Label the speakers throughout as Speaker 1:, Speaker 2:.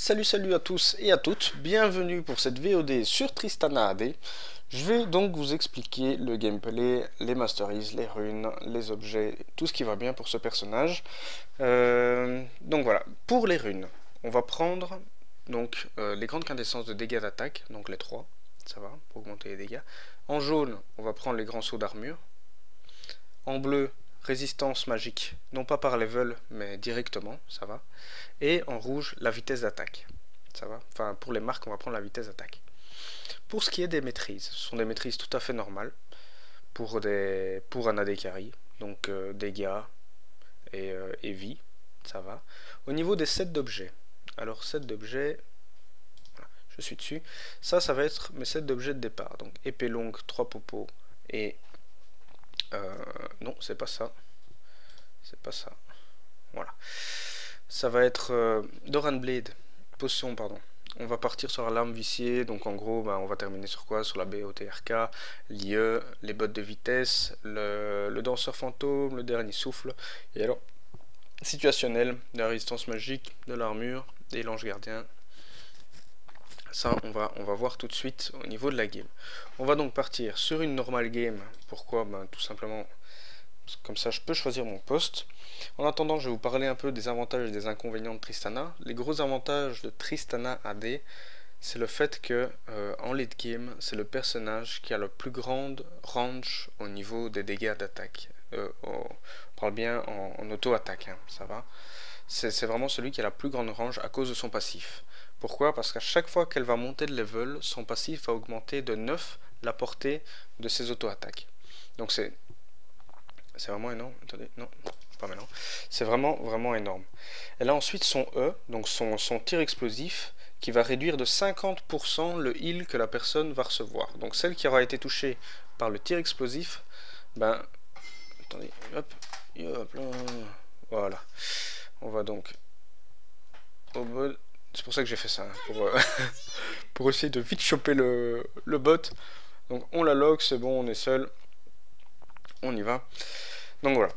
Speaker 1: Salut à tous et à toutes, bienvenue pour cette VOD sur Tristana AD. Je vais donc vous expliquer le gameplay, les masteries, les runes, les objets, tout ce qui va bien pour ce personnage. Donc voilà, pour les runes, on va prendre donc les grandes quintessences de dégâts d'attaque, donc les 3, ça va, pour augmenter les dégâts. En jaune, on va prendre les grands sauts d'armure. En bleu, résistance magique, non pas par level, mais directement, ça va. Et en rouge, la vitesse d'attaque. Ça va. Enfin, pour les marques, on va prendre la vitesse d'attaque. Pour ce qui est des maîtrises, ce sont des maîtrises tout à fait normales pour un AD carry. Donc dégâts et vie, ça va. Au niveau des sets d'objets, alors sets d'objets, voilà, je suis dessus. Ça va être mes sets d'objets de départ. Donc épée longue, 3 popos et... non, c'est pas ça. C'est pas ça. Voilà. Ça va être Doran Blade, potion, pardon. On va partir sur la lame viciée, donc en gros, on va terminer sur quoi? Sur la BOTRK, l'IE, les bottes de vitesse, le danseur fantôme, le dernier souffle, et alors, situationnel, de la résistance magique, de l'armure, et l'ange gardien. Ça, on va voir tout de suite au niveau de la game. On va donc partir sur une normale game. Pourquoi? Tout simplement... Comme ça, je peux choisir mon poste. En attendant, je vais vous parler un peu des avantages et des inconvénients de Tristana. Les gros avantages de Tristana AD, c'est le fait que en late game, c'est le personnage qui a le plus grande range au niveau des dégâts d'attaque. On parle bien en auto-attaque, hein, ça va. C'est vraiment celui qui a la plus grande range à cause de son passif. Pourquoi? Parce qu'à chaque fois qu'elle va monter de level, son passif va augmenter de 9 la portée de ses auto-attaques. Donc c'est vraiment énorme. Attendez, non, pas maintenant. C'est vraiment énorme. Elle a ensuite son E, donc son tir explosif, qui va réduire de 50% le heal que la personne va recevoir. Donc celle qui aura été touchée par le tir explosif, attendez, hop, hop là, voilà. On va donc au bot. C'est pour ça que j'ai fait ça, hein, pour essayer de vite choper le bot. Donc on la log, c'est bon, on est seul. On y va. Donc voilà.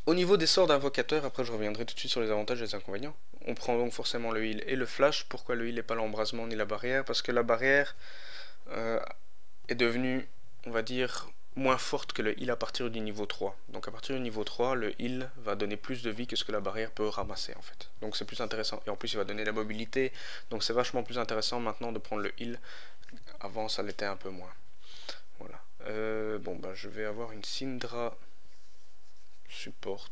Speaker 1: Au niveau des sorts d'invocateur, après je reviendrai tout de suite sur les avantages et les inconvénients. On prend donc forcément le heal et le flash. Pourquoi le heal et pas l'embrasement ni la barrière? Parce que la barrière est devenue, on va dire, moins forte que le heal à partir du niveau 3. Donc à partir du niveau 3, le heal va donner plus de vie que ce que la barrière peut ramasser en fait. Donc c'est plus intéressant. Et en plus il va donner la mobilité. Donc c'est vachement plus intéressant maintenant de prendre le heal. Avant ça l'était un peu moins. Voilà. Je vais avoir une Syndra support.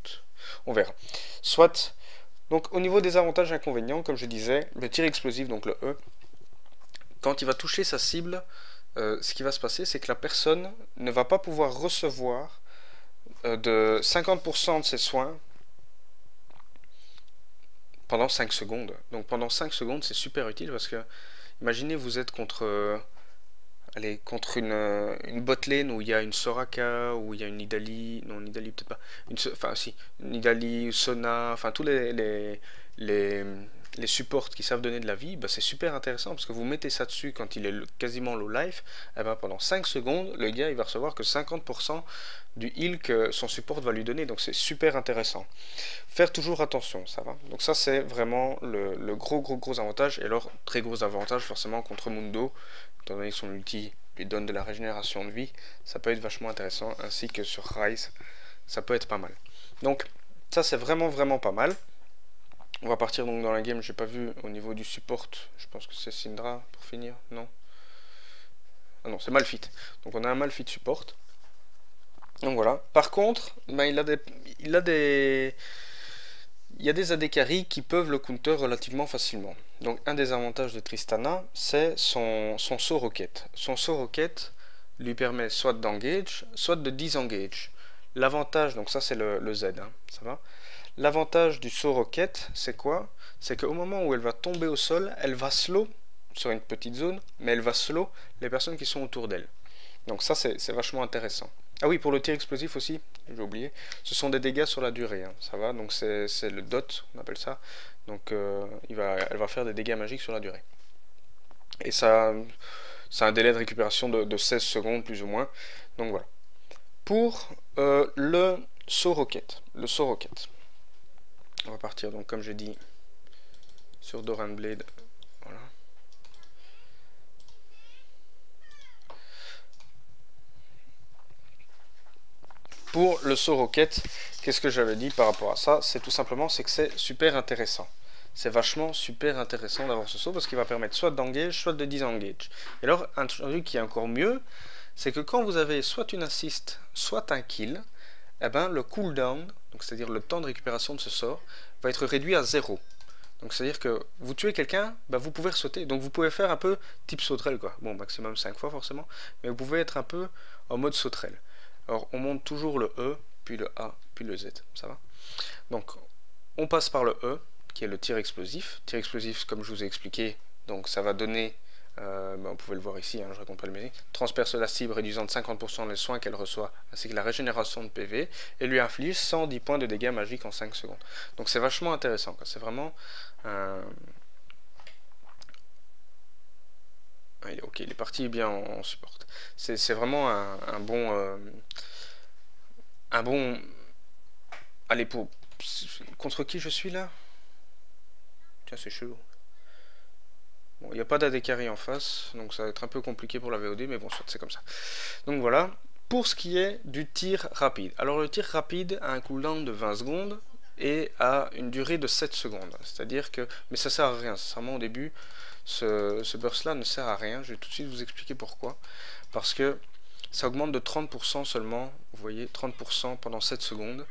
Speaker 1: On verra. Soit. Donc au niveau des avantages et inconvénients, comme je disais, le tir explosif, donc le E, quand il va toucher sa cible, ce qui va se passer, c'est que la personne ne va pas pouvoir recevoir de 50% de ses soins pendant 5 secondes. Donc pendant 5 secondes, c'est super utile parce que, imaginez, vous êtes contre une botlane où il y a une Soraka, où il y a une Nidalee, non Nidalee peut-être pas, une Nidalee, Sona, enfin tous les supports qui savent donner de la vie, c'est super intéressant parce que vous mettez ça dessus quand il est quasiment low life, et pendant 5 secondes, le gars il va recevoir que 50% du heal que son support va lui donner, donc c'est super intéressant. Faire toujours attention, ça va. Donc ça c'est vraiment le gros avantage, et alors très gros avantage forcément contre Mundo, étant donné que son ulti lui donne de la régénération de vie, ça peut être vachement intéressant, ainsi que sur Ryze, ça peut être pas mal. Donc ça c'est vraiment pas mal. On va partir donc dans la game, j'ai pas vu au niveau du support, je pense que c'est Syndra pour finir, non? Ah non, c'est Malphite. Donc on a un Malphite support. Donc voilà. Par contre, il y a des AD carry qui peuvent le counter relativement facilement. Donc un des avantages de Tristana, c'est son saut rocket. Son saut rocket lui permet soit d'engage, soit de disengage. L'avantage, donc ça c'est le Z, hein, ça va. L'avantage du saut rocket, c'est quoi? C'est qu'au moment où elle va tomber au sol, elle va slow sur une petite zone, mais elle va slow les personnes qui sont autour d'elle. Donc ça c'est vachement intéressant. Ah oui, pour le tir explosif aussi, j'ai oublié, ce sont des dégâts sur la durée, hein, ça va, donc c'est le dot, on appelle ça, donc elle va faire des dégâts magiques sur la durée. Et ça a un délai de récupération de 16 secondes plus ou moins, donc voilà. Pour le saut rocket, On va partir donc comme j'ai dit sur Doran Blade. Voilà. Pour le saut roquette, qu'est-ce que j'avais dit par rapport à ça? C'est tout simplement c'est que c'est super intéressant. C'est vachement super intéressant d'avoir ce saut parce qu'il va permettre soit d'engage, soit de disengage. Et alors, un truc qui est encore mieux, c'est que quand vous avez soit une assist, soit un kill, eh ben, le cooldown, c'est-à-dire le temps de récupération de ce sort, va être réduit à 0. Donc c'est-à-dire que vous tuez quelqu'un, bah, vous pouvez sauter. Donc vous pouvez faire un peu type sauterelle, quoi. Bon, maximum 5 fois forcément, mais vous pouvez être un peu en mode sauterelle. Alors on monte toujours le E, puis le A, puis le Z, ça va? Donc on passe par le E, qui est le tir explosif. Tir explosif, comme je vous ai expliqué, donc ça va donner, vous pouvez le voir ici, hein, je raconte pas le métier, transperce la cible réduisant de 50% les soins qu'elle reçoit, ainsi que la régénération de PV, et lui inflige 110 points de dégâts magiques en 5 secondes. Donc c'est vachement intéressant, c'est vraiment ok, il est parti bien en support. C'est vraiment un bon... Allez, contre qui je suis là? Tiens, c'est chelou. Bon, il n'y a pas d'AD carry en face, donc ça va être un peu compliqué pour la VOD, mais bon, soit c'est comme ça. Donc voilà, pour ce qui est du tir rapide. Alors le tir rapide a un cooldown de 20 secondes et a une durée de 7 secondes. C'est-à-dire que... Mais ça sert à rien, sincèrement au début, ce burst là ne sert à rien. Je vais tout de suite vous expliquer pourquoi. Parce que ça augmente de 30% seulement, vous voyez, 30% pendant 7 secondes.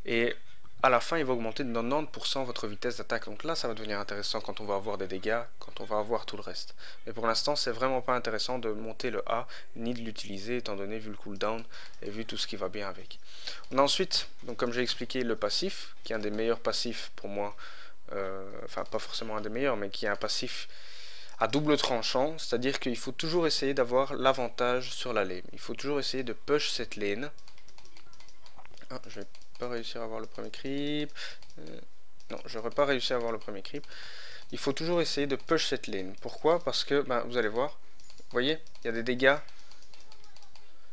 Speaker 1: Et à la fin, il va augmenter de 90% votre vitesse d'attaque. Donc là, ça va devenir intéressant quand on va avoir des dégâts, quand on va avoir tout le reste. Mais pour l'instant, c'est vraiment pas intéressant de monter le A, ni de l'utiliser, étant donné, vu le cooldown, et vu tout ce qui va bien avec. On a ensuite, donc comme j'ai expliqué, le passif, qui est un des meilleurs passifs pour moi, enfin pas forcément un des meilleurs, mais qui est un passif à double tranchant, c'est-à-dire qu'il faut toujours essayer d'avoir l'avantage sur la lane. Il faut toujours essayer de push cette lane. Ah, je vais pas réussir à avoir le premier creep. Non, j'aurais pas réussi à avoir le premier creep. Il faut toujours essayer de push cette lane. Pourquoi? Parce que, vous allez voir, vous voyez, il y a des dégâts.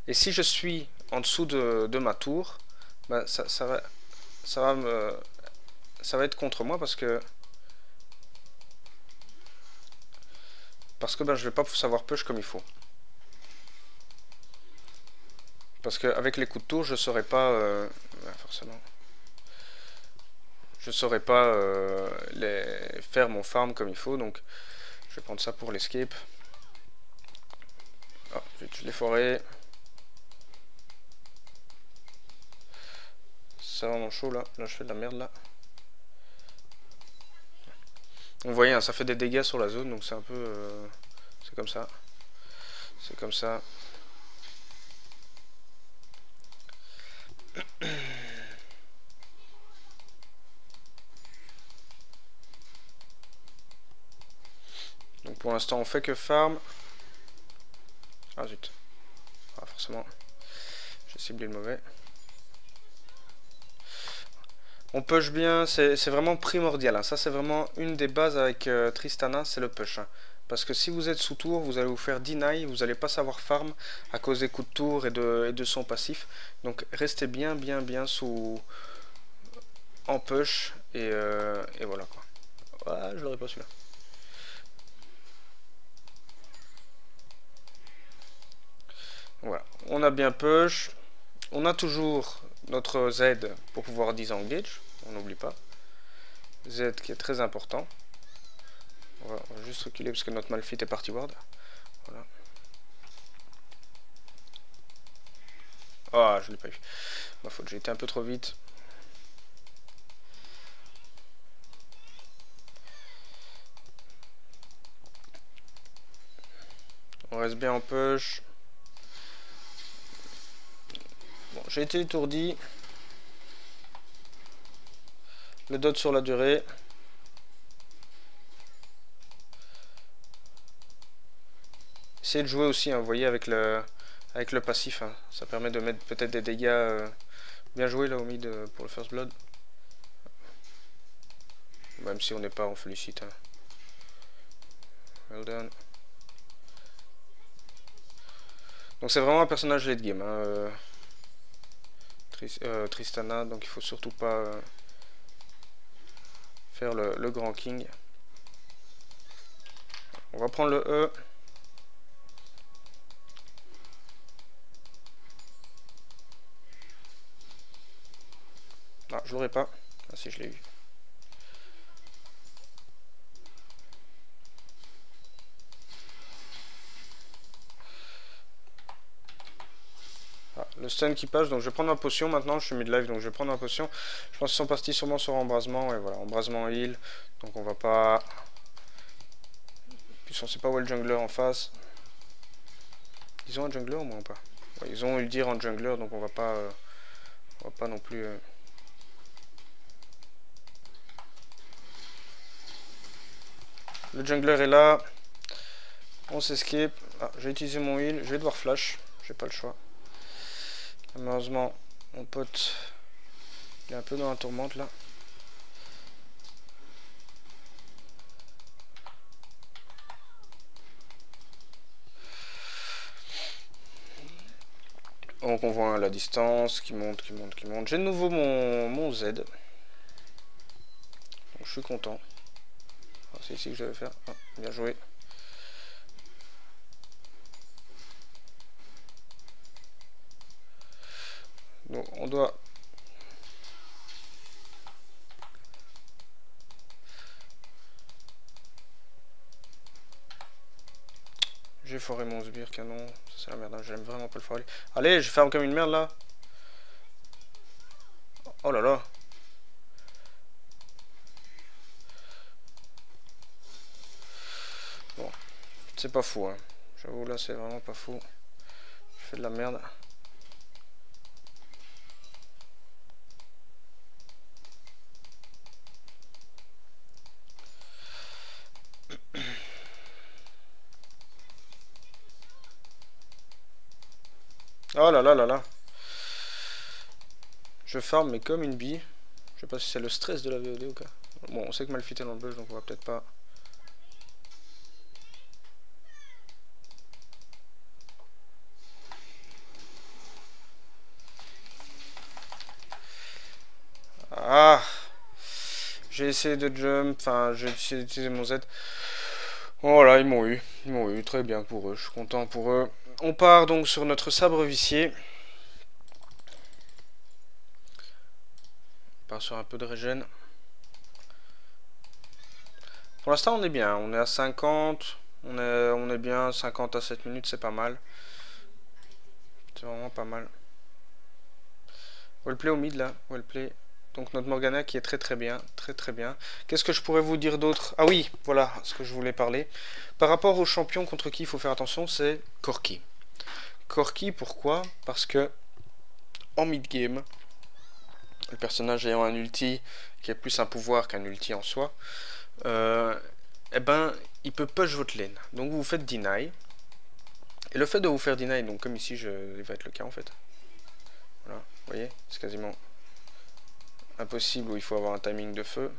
Speaker 1: Et si je suis en dessous de ma tour, ça va être contre moi parce que je vais pas savoir push comme il faut. Parce qu'avec les coups de tour, je saurais pas forcément. Je saurais pas faire mon farm comme il faut, donc je vais prendre ça pour l'escape. Ah, je vais tuer les forêts. C'est vraiment chaud là. Là, je fais de la merde là. Vous voyez, hein, ça fait des dégâts sur la zone, donc c'est un peu... c'est comme ça. C'est comme ça. Donc pour l'instant, on fait que farm. Ah zut. Ah, forcément. J'ai ciblé le mauvais. On push bien, c'est vraiment primordial. Hein. Ça, c'est vraiment une des bases avec Tristana, c'est le push. Hein. Parce que si vous êtes sous tour, vous allez vous faire deny, vous n'allez pas savoir farm à cause des coups de tour et de son passif. Donc restez bien sous en push et voilà quoi. Ah, je l'aurais pas celui-là. Voilà, on a bien push. On a toujours notre Z pour pouvoir disengage, on n'oublie pas. Z qui est très important. On va juste reculer parce que notre Malphite est party ward. Voilà. Ah, je l'ai pas eu. Ma faute, j'ai été un peu trop vite. On reste bien en push. Bon, j'ai été étourdi. Le dot sur la durée. Essayez de jouer aussi, hein, vous voyez, avec le passif. Hein. Ça permet de mettre peut-être des dégâts. Bien joué là au mid pour le first blood. Même si on n'est pas en félicite. Hein. Well done. Donc c'est vraiment un personnage late game. Hein. Tristana, donc il faut surtout pas faire le grand king. On va prendre le E. Ah, je l'aurais pas. Ah si, je l'ai eu. Ah, le stun qui passe, donc je vais prendre ma potion maintenant, je suis mid-life, donc je vais prendre ma potion. Je pense qu'ils sont partis sûrement sur embrasement, et voilà, embrasement heal, donc on va pas... Puis on sait pas où est le jungler en face. Ils ont un jungler au moins ou pas? Ouais, ils ont eu le dire en jungler, donc on va pas non plus... Le jungler est là, on s'escape. Ah, j'ai utilisé mon heal, je vais devoir flash, j'ai pas le choix. Malheureusement, mon pote, il est un peu dans la tourmente là. Donc on voit la distance qui monte, qui monte, qui monte. J'ai de nouveau mon Z. Donc je suis content. C'est ici que je vais faire. Ah, bien joué. Donc on doit... J'ai foré mon sbire canon. Ça c'est la merde, hein. J'aime vraiment pas le foirer. Allez, je ferme comme une merde là. Oh là là. Bon, c'est pas fou, hein. J'avoue, là, c'est vraiment pas fou. Je fais de la merde. Oh là là là là. Je farm, mais comme une bille. Je sais pas si c'est le stress de la VOD ou quoi. Bon, on sait que Malphite est dans le bush, donc on va peut-être pas... Ah, j'ai essayé de jump, enfin j'ai essayé d'utiliser mon Z. Voilà, ils m'ont eu, très bien pour eux, je suis content pour eux. On part donc sur notre sabre vicié. On part sur un peu de régène. Pour l'instant on est bien, on est à 50, on est bien, 50 à 7 minutes c'est pas mal. C'est vraiment pas mal. Wellplay au mid là, wellplay. Donc notre Morgana qui est très très bien, très très bien. Qu'est-ce que je pourrais vous dire d'autre? Ah oui, voilà ce que je voulais parler. Par rapport aux champions contre qui il faut faire attention, c'est Corki. Corki, pourquoi? Parce que en mid-game, le personnage ayant un ulti qui est plus un pouvoir qu'un ulti en soi, eh ben, il peut push votre lane. Donc vous vous faites deny. Et le fait de vous faire deny, donc comme ici, il va être le cas en fait. Voilà, vous voyez, c'est quasiment impossible où il faut avoir un timing de feu.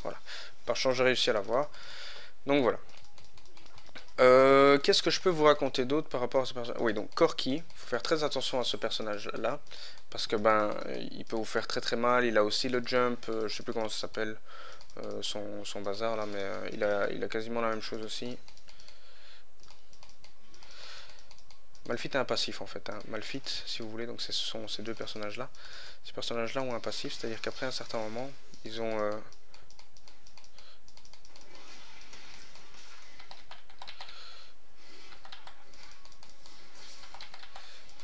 Speaker 1: Voilà. Par chance, j'ai réussi à l'avoir. Donc voilà. Qu'est-ce que je peux vous raconter d'autre par rapport à ce personnage? Oui, donc Corki, il faut faire très attention à ce personnage-là. Parce que ben, il peut vous faire très très mal. Il a aussi le jump, je sais plus comment ça s'appelle, son bazar là, mais il a quasiment la même chose aussi. Malphite a un passif en fait, hein. Malphite, si vous voulez, donc ce sont ces deux personnages-là. Ces personnages-là ont un passif, c'est-à-dire qu'après un certain moment, ils ont...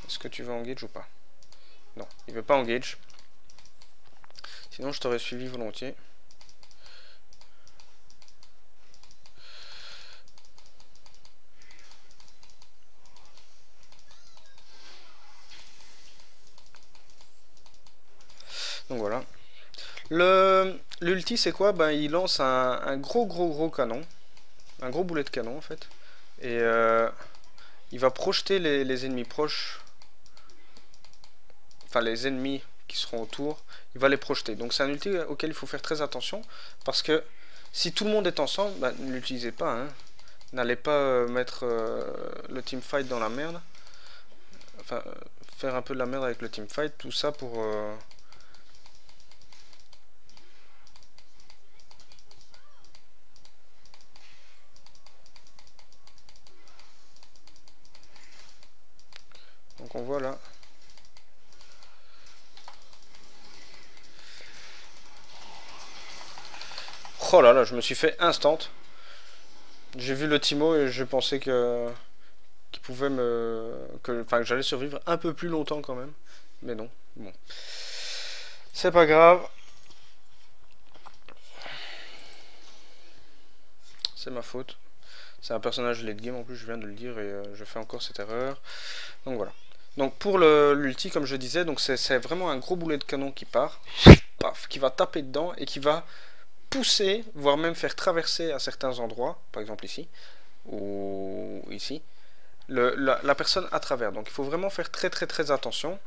Speaker 1: Est-ce que tu veux engage ou pas? Non, il veut pas engage. Sinon, je t'aurais suivi volontiers. Donc voilà. L'ulti c'est quoi? Ben il lance un gros canon. Un gros boulet de canon en fait. Et il va projeter les ennemis proches. Enfin les ennemis qui seront autour. Il va les projeter. Donc c'est un ulti auquel il faut faire très attention. Parce que si tout le monde est ensemble, ben, ne l'utilisez pas. Hein. N'allez pas mettre le teamfight dans la merde. Enfin faire un peu de la merde avec le teamfight. Tout ça pour... Voilà. Oh là là, je me suis fait instant. J'ai vu le Timo et je pensais que qu'il pouvait enfin, que j'allais survivre un peu plus longtemps quand même. Mais non. Bon. C'est pas grave. C'est ma faute. C'est un personnage late game en plus, je viens de le dire et je fais encore cette erreur. Donc voilà. Donc pour l'ulti, comme je disais, donc c'est vraiment un gros boulet de canon qui part, paf, qui va taper dedans et qui va pousser, voire même faire traverser à certains endroits, par exemple ici, ou ici, la personne à travers. Donc il faut vraiment faire très très très attention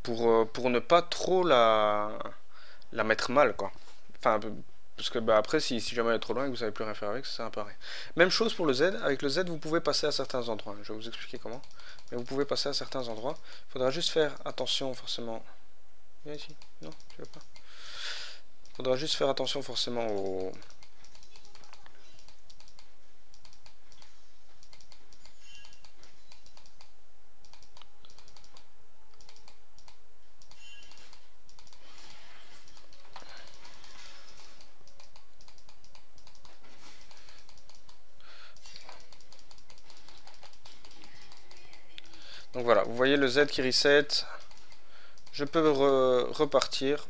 Speaker 1: pour ne pas trop la mettre mal, quoi. Enfin, parce que bah, après, si jamais elle est trop loin et que vous savez plus rien faire avec, ça sert un peu à rien. Même chose pour le Z. Avec le Z, vous pouvez passer à certains endroits. Je vais vous expliquer comment. Mais vous pouvez passer à certains endroits. Il faudra juste faire attention, forcément. Viens ici. Non, tu veux pas. Il faudra juste faire attention, forcément, au... Donc voilà, vous voyez le Z qui reset. Je peux repartir.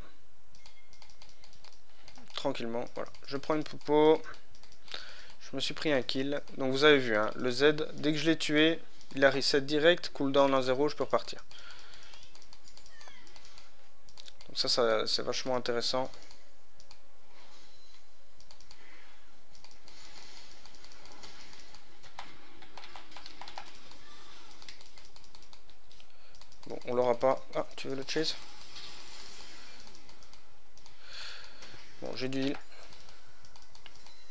Speaker 1: Tranquillement, voilà. Je prends une popo. Je me suis pris un kill. Donc vous avez vu, hein, le Z, dès que je l'ai tué, il a reset direct, cooldown en 0, je peux repartir. Donc ça c'est vachement intéressant. Bon, on l'aura pas. Ah, tu veux le chase? Bon, j'ai du heal.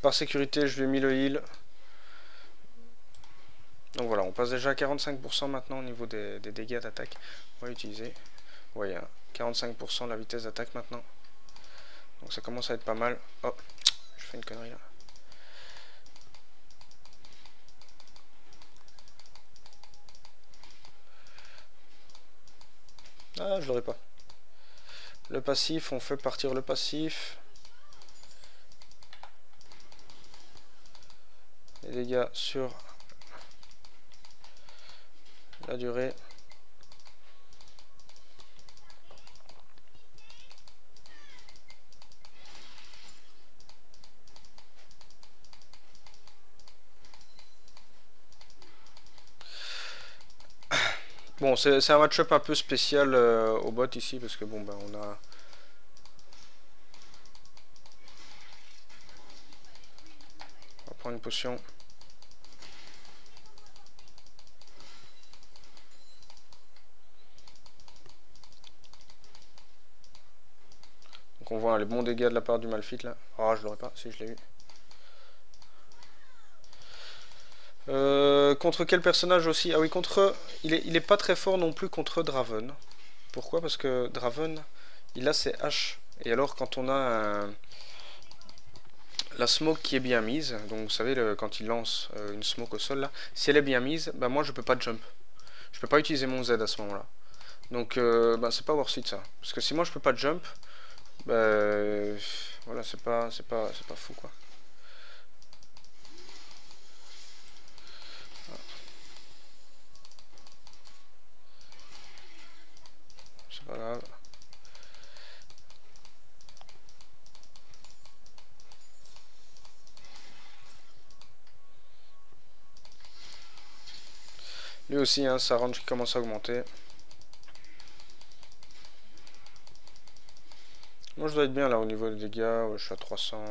Speaker 1: Par sécurité, je lui ai mis le heal. Donc voilà, on passe déjà à 45% maintenant au niveau des dégâts d'attaque. On va utiliser. Vous voyez, hein, 45% de la vitesse d'attaque maintenant. Donc ça commence à être pas mal. Oh, je fais une connerie là. Ah, je l'aurais pas. Le passif, on fait partir le passif. Les dégâts sur la durée. Bon, c'est un match-up un peu spécial au bot ici, parce que bon, ben on a... On va prendre une potion. Donc on voit les bons dégâts de la part du Malphite là. Ah, je l'aurais pas, si je l'ai eu. Contre quel personnage aussi? Ah oui, contre... Il est pas très fort non plus contre Draven. Pourquoi? Parce que Draven, il a ses haches. Et alors quand on a la smoke qui est bien mise, donc vous savez quand il lance une smoke au sol là, si elle est bien mise, bah moi je peux pas jump. Je peux pas utiliser mon Z à ce moment là. Donc bah, c'est pas worth it ça. Parce que si moi je peux pas jump, bah voilà, c'est pas fou quoi. C'est pas grave. Lui aussi, hein, sa range qui commence à augmenter. Moi je dois être bien là au niveau des dégâts, je suis à 300.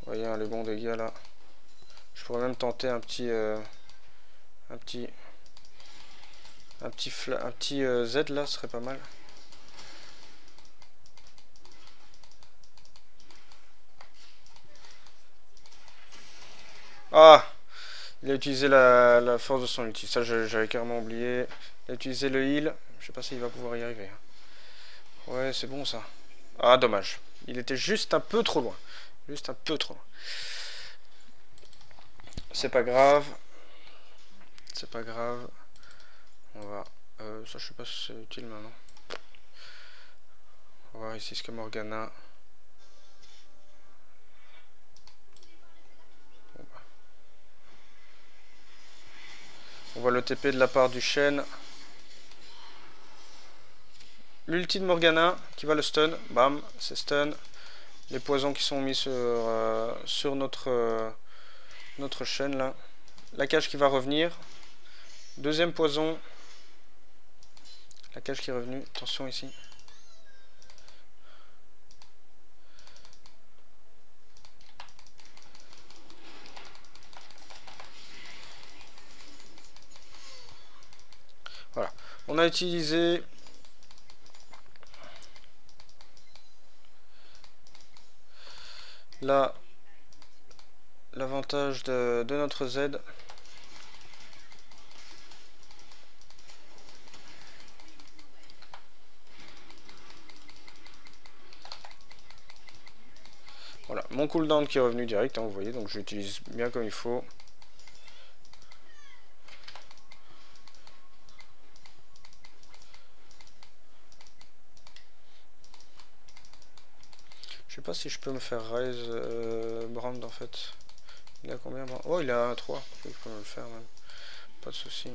Speaker 1: Vous voyez hein, les bons dégâts là. Je pourrais même tenter un petit Z là, ce serait pas mal. Ah, il a utilisé la force de son ulti. Ça, j'avais carrément oublié. Il a utilisé le heal. Je sais pas s'il va pouvoir y arriver. Ouais, c'est bon ça. Ah, dommage. Il était juste un peu trop loin. Juste un peu trop loin. C'est pas grave. C'est pas grave. On va... ça, je sais pas si c'est utile maintenant. On va voir ici ce que Morgana... Bon, bah. On voit le TP de la part du chêne. L'ulti de Morgana qui va le stun. Bam, c'est stun. Les poisons qui sont mis sur notre chaîne là. La cage qui va revenir. Deuxième poison. La cage qui est revenue. Attention ici. Voilà. On a utilisé là l'avantage de notre Z. Voilà, mon cooldown qui est revenu direct, hein, vous voyez, donc j'utilise bien comme il faut. Je sais pas si je peux me faire raise Brand en fait. Il a combien? Oh, il a 3. Je peux me le faire même. Pas de souci.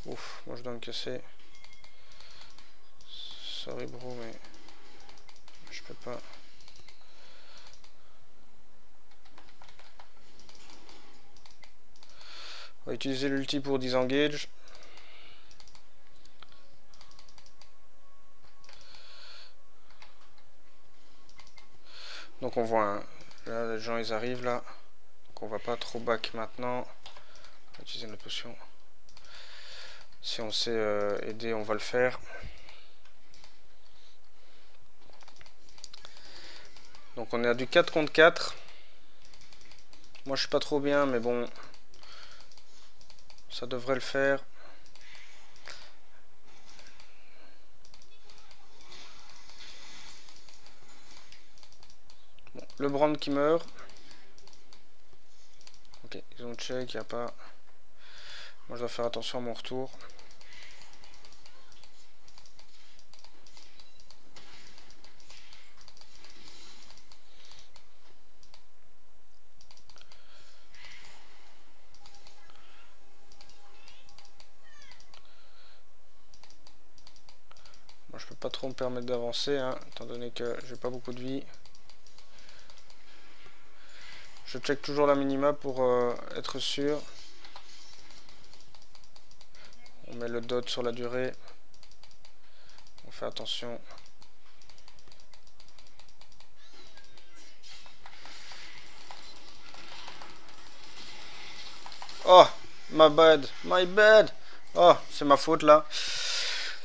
Speaker 1: Ouf, moi je dois me casser. Sorry bro, mais je peux pas. On va utiliser l'ulti pour disengage. Donc on voit, hein, là les gens ils arrivent là. Donc on va pas trop back maintenant. On va utiliser notre potion. Si on sait aider, on va le faire. Donc on est à du 4 contre 4. Moi je suis pas trop bien, mais bon, ça devrait le faire. Bon, le Brand qui meurt. Ok, ils ont check, il n'y a pas. Moi je dois faire attention à mon retour. Moi je peux pas trop me permettre d'avancer, hein, étant donné que j'ai pas beaucoup de vie. Je check toujours la minimap pour être sûr. On met le dot sur la durée. On fait attention. Oh, my bad, my bad. Oh, c'est ma faute là.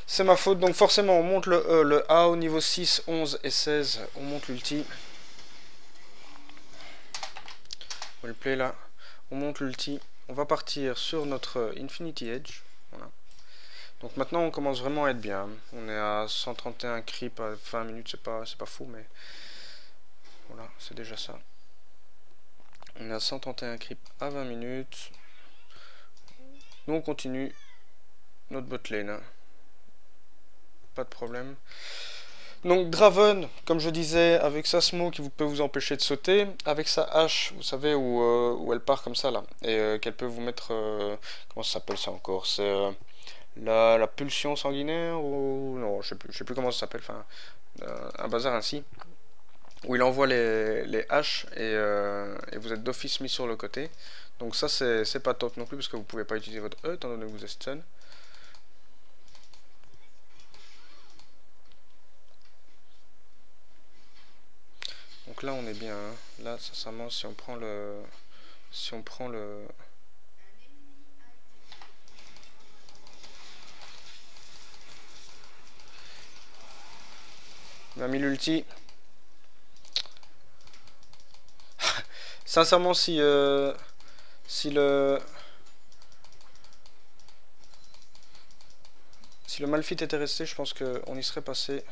Speaker 1: C'est ma faute, donc forcément on monte le A au niveau 6, 11 et 16. On monte l'ulti. On va le play là. On monte l'ulti. On va partir sur notre Infinity Edge. Voilà. Donc maintenant on commence vraiment à être bien. On est à 131 creep à 20 minutes, c'est pas fou, mais voilà, c'est déjà ça. On est à 131 creep à 20 minutes. Nous on continue notre bot lane. Pas de problème. Donc Draven, comme je disais, avec sa smoke qui peut vous empêcher de sauter, avec sa hache, vous savez, où elle part comme ça là, et qu'elle peut vous mettre, comment ça s'appelle ça encore, c'est la pulsion sanguinaire, ou non, je sais plus comment ça s'appelle, enfin, un bazar ainsi, où il envoie les haches, et vous êtes d'office mis sur le côté, donc ça c'est pas top non plus, parce que vous pouvez pas utiliser votre E, étant donné que vous êtes stun. Donc là on est bien, hein. Là sincèrement si on prend le on a mis l'ulti. Sincèrement, si le Malphite était resté, je pense qu'on y serait passé.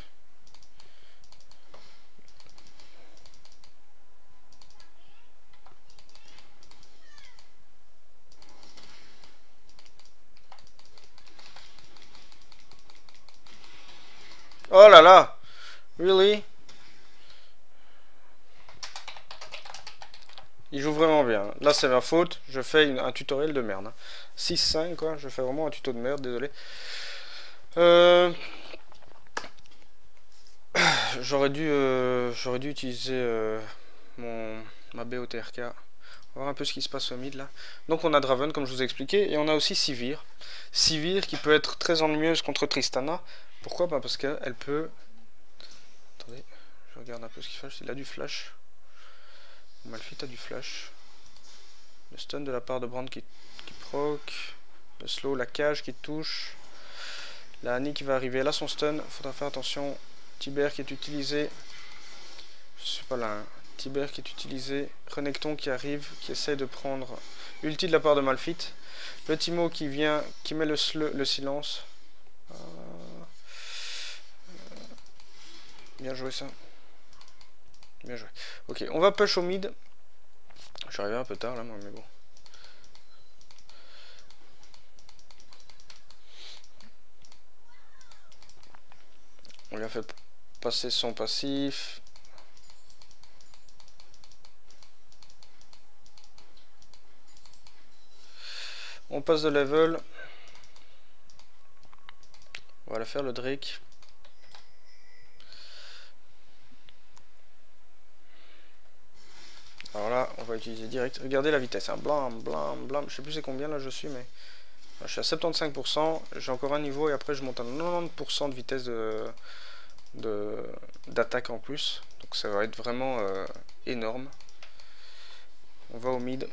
Speaker 1: Oh là là! Really? Il joue vraiment bien. Là, c'est ma faute. Je fais un tutoriel de merde. 6-5, quoi. Je fais vraiment un tuto de merde, désolé. J'aurais dû utiliser ma BOTRK. On va voir un peu ce qui se passe au mid là. Donc on a Draven comme je vous ai expliqué et on a aussi Sivir. Sivir qui peut être très ennuyeuse contre Tristana. Pourquoi? Bah parce qu'elle peut... Attendez, je regarde un peu ce qu'il fait. Il a du flash. Malphite a du flash. Le stun de la part de Brand qui proc. Le slow, la cage qui touche. La Annie qui va arriver. Là son stun, faudra faire attention. Tibère qui est utilisé. Je suis pas là. Hein. Tibère qui est utilisé. Renekton qui arrive, qui essaie de prendre ulti de la part de Malphite. Le Timo qui vient, qui met le silence. Bien joué ça. Bien joué. Ok, on va push au mid. Je suis arrivé un peu tard là, moi, mais bon. On lui a fait passer son passif. On passe de level. On va aller faire le Drake. Alors là, on va utiliser direct. Regardez la vitesse. Hein. Blam, blam, blam. Je sais plus c'est combien là je suis, mais... Je suis à 75%. J'ai encore un niveau et après je monte à 90% de vitesse d'attaque en plus. Donc ça va être vraiment énorme. On va au mid.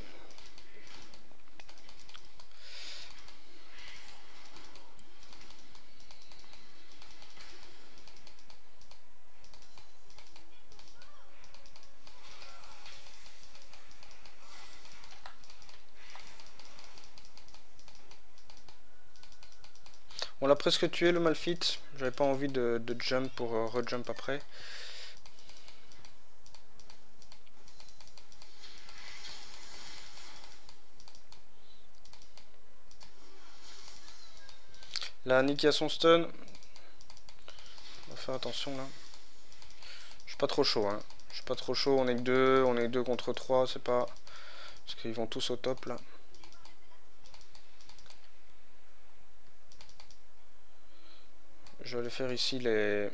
Speaker 1: On l'a presque tué le Malphite. J'avais pas envie de jump pour rejump après. Là, Nicky a son stun. On va faire attention là. Je suis pas trop chaud. Hein. Je suis pas trop chaud. On est que 2 contre 3. C'est pas... Parce qu'ils vont tous au top là. Je vais aller faire ici les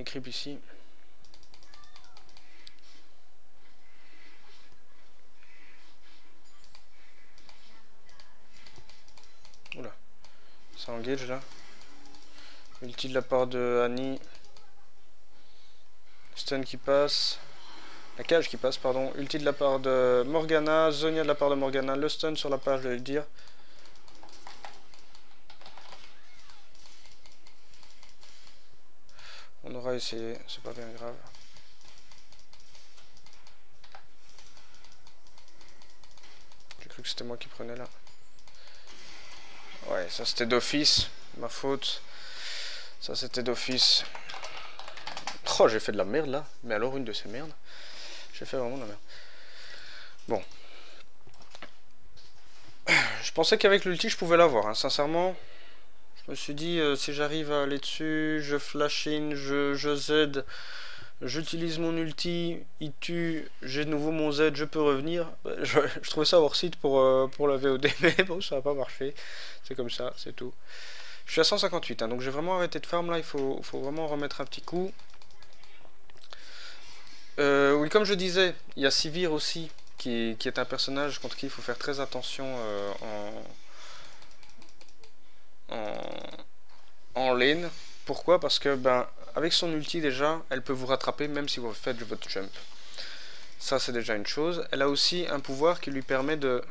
Speaker 1: creeps ici. Oula. Ça engage là. Ulti de la part de Annie. Stun qui passe. La cage qui passe, pardon. Ulti de la part de Morgana. Zonia de la part de Morgana. Le stun sur la page, je vais le dire. On aura essayé, c'est pas bien grave. J'ai cru que c'était moi qui prenais là. Ouais, ça c'était d'office. Ma faute. Ça c'était d'office. Oh, j'ai fait de la merde là. Mais alors une de ces merdes. J'ai fait vraiment de la merde. Bon. Je pensais qu'avec l'ulti je pouvais l'avoir, hein. Sincèrement. Je me suis dit, si j'arrive à aller dessus, je flash in, je Z, j'utilise mon ulti, il tue, j'ai de nouveau mon Z, je peux revenir. Je trouvais ça hors site pour la VOD, mais bon, ça n'a pas marché. C'est comme ça, c'est tout. Je suis à 158, hein, donc j'ai vraiment arrêté de farm là, il faut vraiment remettre un petit coup. Oui, comme je disais, il y a Sivir aussi, qui est un personnage contre qui il faut faire très attention en lane. Pourquoi? Parce que ben avec son ulti déjà, elle peut vous rattraper même si vous faites votre jump. Ça c'est déjà une chose. Elle a aussi un pouvoir qui lui permet de...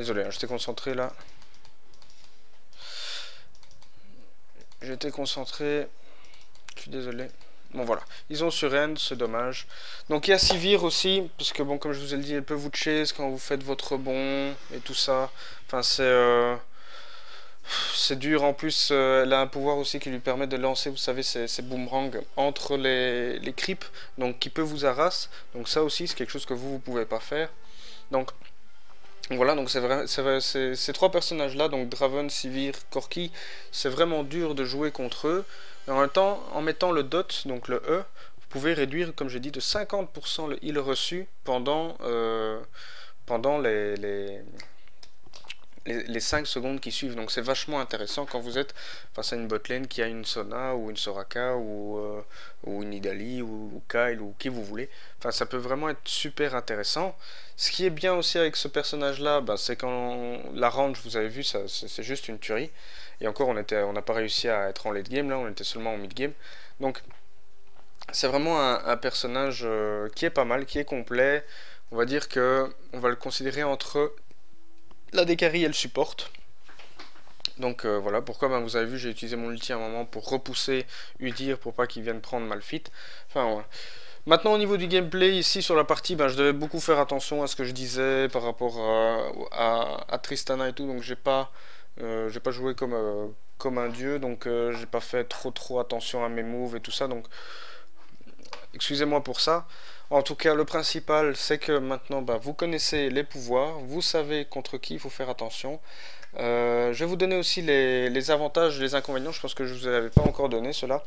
Speaker 1: Désolé, hein, j'étais concentré là. J'étais concentré. Je suis désolé. Bon voilà, ils ont surrend, c'est dommage. Donc il y a Sivir aussi, parce que bon, comme je vous ai dit, elle peut vous chase quand vous faites votre rebond et tout ça. Enfin c'est dur. En plus, elle a un pouvoir aussi qui lui permet de lancer, vous savez, ses boomerangs entre les creeps, donc qui peut vous harasser. Donc ça aussi, c'est quelque chose que vous pouvez pas faire. Donc voilà, donc c'est vrai, ces trois personnages-là, donc Draven, Sivir, Corki, c'est vraiment dur de jouer contre eux. Et en même temps, en mettant le dot, donc le E, vous pouvez réduire, comme j'ai dit, de 50% le heal reçu pendant les 5 secondes qui suivent. Donc c'est vachement intéressant quand vous êtes face à une botlane qui a une Sona ou une Soraka ou une Nidalee ou Kyle ou qui vous voulez. Enfin ça peut vraiment être super intéressant. Ce qui est bien aussi avec ce personnage là, bah, c'est quand la range, vous avez vu, c'est juste une tuerie. Et encore on n'a pas réussi à être en late game là, on était seulement en mid game. Donc c'est vraiment un personnage qui est pas mal, qui est complet. On va dire que on va le considérer entre la Dekari et le support. Donc voilà, pourquoi vous avez vu, j'ai utilisé mon ulti à un moment pour repousser Udyr pour pas qu'il vienne prendre Malphite. Enfin voilà. Maintenant au niveau du gameplay, ici sur la partie, je devais beaucoup faire attention à ce que je disais par rapport à Tristana et tout, donc j'ai pas joué comme un dieu, donc j'ai pas fait trop attention à mes moves et tout ça, donc excusez-moi pour ça. En tout cas, le principal, c'est que maintenant, vous connaissez les pouvoirs, vous savez contre qui il faut faire attention. Je vais vous donner aussi les avantages et les inconvénients, je pense que je ne vous avais pas encore donné cela.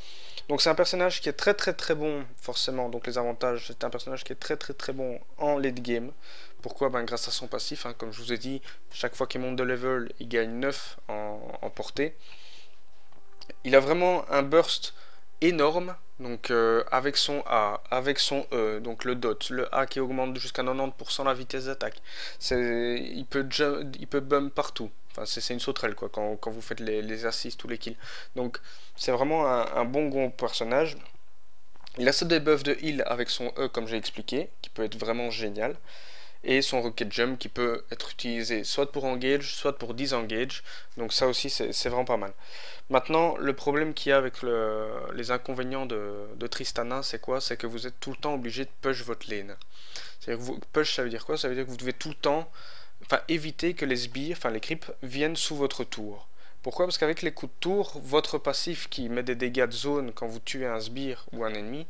Speaker 1: Donc c'est un personnage qui est très bon, forcément, donc les avantages, c'est un personnage qui est très bon en late game. Pourquoi? Grâce à son passif, hein, comme je vous ai dit, chaque fois qu'il monte de level, il gagne 9 en portée. Il a vraiment un burst énorme, donc avec son A, avec son E, donc le dot, le A qui augmente jusqu'à 90% la vitesse d'attaque. Il peut bump partout. Enfin, c'est une sauterelle quoi, quand vous faites les assists ou les kills. Donc c'est vraiment un bon personnage. Il a ce debuff de heal avec son E comme j'ai expliqué, qui peut être vraiment génial. Et son rocket jump qui peut être utilisé soit pour engage, soit pour disengage. Donc ça aussi c'est vraiment pas mal. Maintenant, le problème qu'il y a avec les inconvénients de Tristana, c'est quoi? C'est que vous êtes tout le temps obligé de push votre lane. Push, ça veut dire quoi? Ça veut dire que vous devez tout le temps éviter que les sbires, les creeps, viennent sous votre tour. Pourquoi? Parce qu'avec les coups de tour, votre passif qui met des dégâts de zone quand vous tuez un sbire ou un ennemi,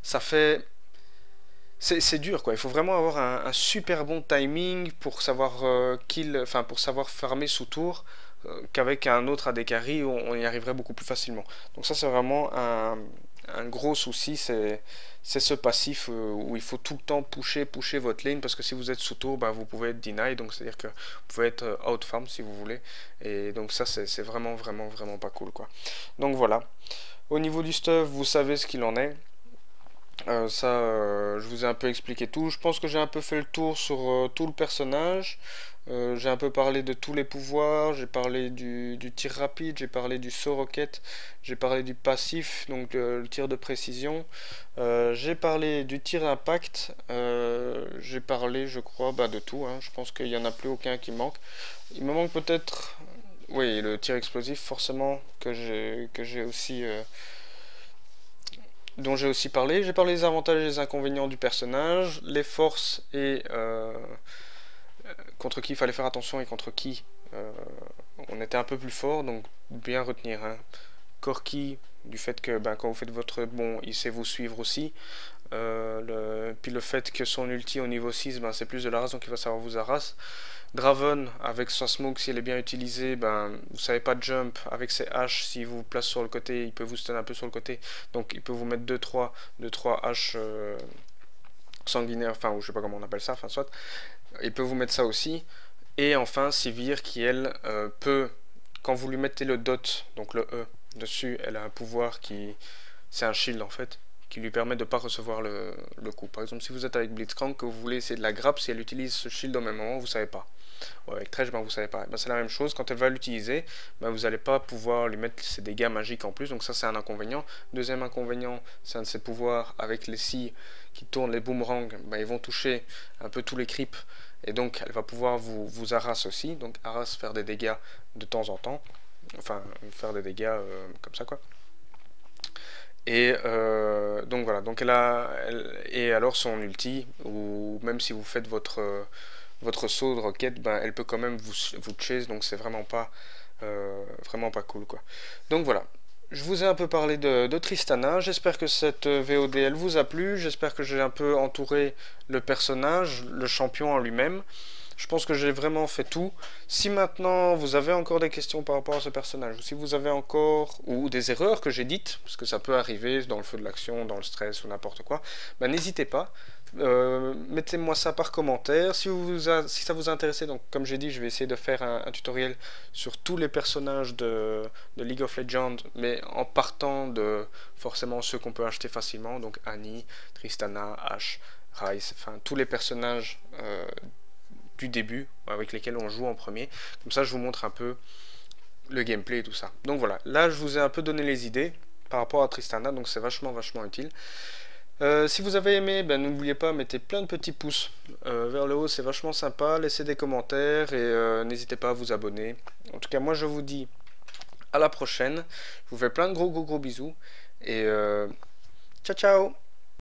Speaker 1: ça fait... C'est dur quoi, il faut vraiment avoir un super bon timing pour savoir pour savoir farmer sous tour, qu'avec un autre AD carry on y arriverait beaucoup plus facilement. Donc ça c'est vraiment un gros souci, c'est ce passif où il faut tout le temps pusher votre lane, parce que si vous êtes sous tour, vous pouvez être deny, donc c'est à dire que vous pouvez être out farm si vous voulez, et donc ça c'est vraiment pas cool quoi. Donc voilà, au niveau du stuff vous savez ce qu'il en est. Je vous ai un peu expliqué tout. Je pense que j'ai un peu fait le tour sur tout le personnage. J'ai un peu parlé de tous les pouvoirs. J'ai parlé du tir rapide. J'ai parlé du saut rocket. J'ai parlé du passif, donc le tir de précision. J'ai parlé du tir impact. J'ai parlé, je crois, de tout. Hein. Je pense qu'il n'y en a plus aucun qui manque. Il me manque peut-être... Oui, le tir explosif, forcément, que j'ai aussi... dont j'ai aussi parlé. J'ai parlé des avantages et des inconvénients du personnage, les forces et contre qui il fallait faire attention et contre qui on était un peu plus fort, donc bien retenir. Hein. Corki, du fait que quand vous faites votre bon, il sait vous suivre aussi. Puis le fait que son ulti au niveau 6, c'est plus de la race, donc il va savoir vous harass. Draven, avec sa smoke, si elle est bien utilisée, vous savez pas jump, avec ses haches, s'il vous place sur le côté, il peut vous stun un peu sur le côté, donc il peut vous mettre 2-3 haches sanguinaires, ou je sais pas comment on appelle ça, soit, il peut vous mettre ça aussi. Et enfin Sivir qui elle peut, quand vous lui mettez le dot, donc le E dessus, elle a un pouvoir c'est un shield en fait, qui lui permet de ne pas recevoir le coup. Par exemple, si vous êtes avec Blitzcrank, que vous voulez essayer de la grappe, si elle utilise ce shield au même moment, vous savez pas. Ouais, avec Thresh, vous savez pas. C'est la même chose, quand elle va l'utiliser, vous n'allez pas pouvoir lui mettre ses dégâts magiques en plus, donc ça c'est un inconvénient. Deuxième inconvénient, c'est un de ses pouvoirs avec les scies qui tournent, les boomerangs, ils vont toucher un peu tous les creeps, et donc elle va pouvoir vous harass aussi, donc harass, faire des dégâts de temps en temps, enfin faire des dégâts comme ça quoi. Et donc voilà, donc et alors son ulti, ou même si vous faites votre saut de roquette, ben elle peut quand même vous chase, donc c'est vraiment pas cool quoi. Donc voilà, je vous ai un peu parlé de Tristana, j'espère que cette VOD elle vous a plu, j'espère que j'ai un peu entouré le personnage, le champion en lui-même. Je pense que j'ai vraiment fait tout. Si maintenant vous avez encore des questions par rapport à ce personnage, ou si vous avez encore, ou des erreurs que j'ai dites, parce que ça peut arriver dans le feu de l'action, dans le stress ou n'importe quoi, ben n'hésitez pas. Mettez-moi ça par commentaire. Si ça vous a intéressé, donc comme j'ai dit, je vais essayer de faire un tutoriel sur tous les personnages de League of Legends, mais en partant de forcément ceux qu'on peut acheter facilement, donc Annie, Tristana, Ashe, Ryze, enfin tous les personnages du début avec lesquels on joue en premier. Comme ça, je vous montre un peu le gameplay et tout ça. Donc voilà, là, je vous ai un peu donné les idées par rapport à Tristana, donc c'est vachement utile. Si vous avez aimé, ben, n'oubliez pas, mettez plein de petits pouces vers le haut, c'est vachement sympa. Laissez des commentaires et n'hésitez pas à vous abonner. En tout cas, moi, je vous dis à la prochaine. Je vous fais plein de gros bisous et ciao ciao.